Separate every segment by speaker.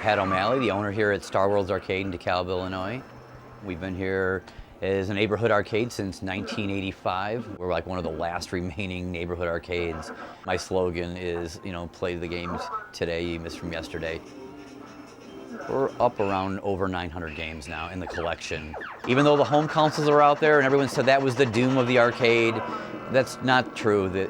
Speaker 1: Pat O'Malley, the owner here at Star World's Arcade in DeKalb, Illinois. We've been here as a neighborhood arcade since 1985. We're like one of the last remaining neighborhood arcades. My slogan is, play the games today you missed from yesterday. We're up around over 900 games now in the collection. Even though the home consoles are out there and everyone said that was the doom of the arcade, that's not true. The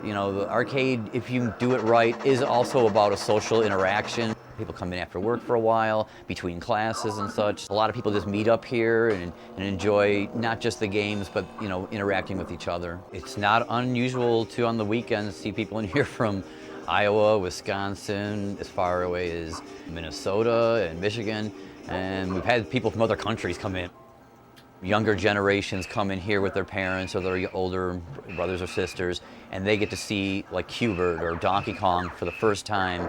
Speaker 1: arcade, if you do it right, is also about a social interaction. People come in after work for a while, between classes and such. A lot of people just meet up here and enjoy not just the games, but interacting with each other. It's not unusual to, on the weekends, see people in here from Iowa, Wisconsin, as far away as Minnesota and Michigan. And we've had people from other countries come in. Younger generations come in here with their parents or their older brothers or sisters, and they get to see like Q*bert or Donkey Kong for the first time.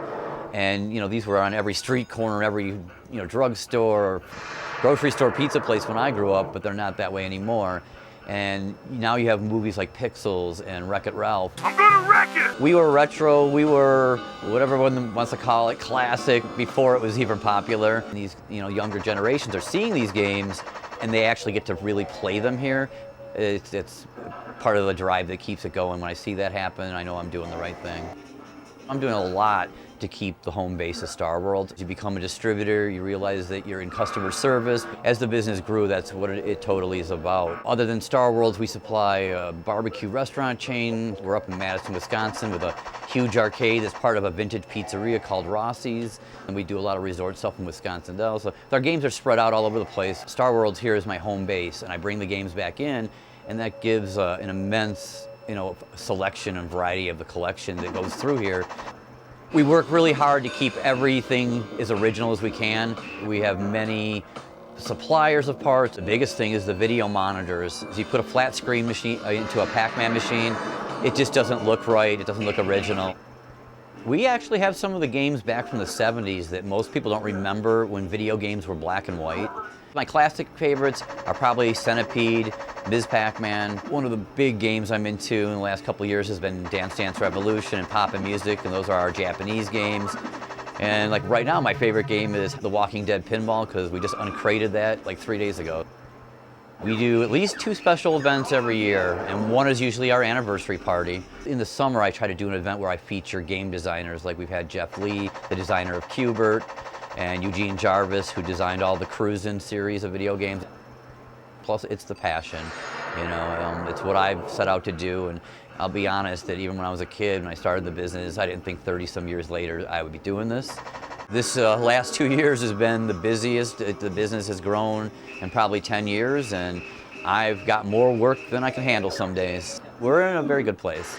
Speaker 1: And these were on every street corner, every drugstore, or grocery store, pizza place when I grew up, but they're not that way anymore. And now you have movies like Pixels and Wreck-It Ralph.
Speaker 2: I'm gonna wreck it!
Speaker 1: We were retro, we were whatever one wants to call it, classic, before it was even popular. And these younger generations are seeing these games and they actually get to really play them here. It's part of the drive that keeps it going. When I see that happen, I know I'm doing the right thing. I'm doing a lot to keep the home base of Star World. As you become a distributor, you realize that you're in customer service. As the business grew, that's what it totally is about. Other than Star World, we supply a barbecue restaurant chain. We're up in Madison, Wisconsin with a huge arcade that's part of a vintage pizzeria called Rossi's. And we do a lot of resort stuff in Wisconsin though. So our games are spread out all over the place. Star World here is my home base, and I bring the games back in, and that gives an immense selection and variety of the collection that goes through here. We work really hard to keep everything as original as we can. We have many suppliers of parts. The biggest thing is the video monitors. As you put a flat screen machine into a Pac-Man machine, it just doesn't look right, it doesn't look original. We actually have some of the games back from the 70s that most people don't remember when video games were black and white. My classic favorites are probably Centipede, Ms. Pac-Man. One of the big games I'm into in the last couple of years has been Dance Dance Revolution and Pop and Music, and those are our Japanese games. And like right now, my favorite game is The Walking Dead Pinball, because we just uncrated that like 3 days ago. We do at least 2 special events every year, and one is usually our anniversary party. In the summer, I try to do an event where I feature game designers, like we've had Jeff Lee, the designer of Q*bert, and Eugene Jarvis, who designed all the Cruisin' series of video games. Plus, it's the passion, it's what I've set out to do, and I'll be honest that even when I was a kid, when I started the business, I didn't think 30-some years later I would be doing this. This last 2 years has been the busiest. The business has grown in probably 10 years, and I've got more work than I can handle some days. We're in a very good place.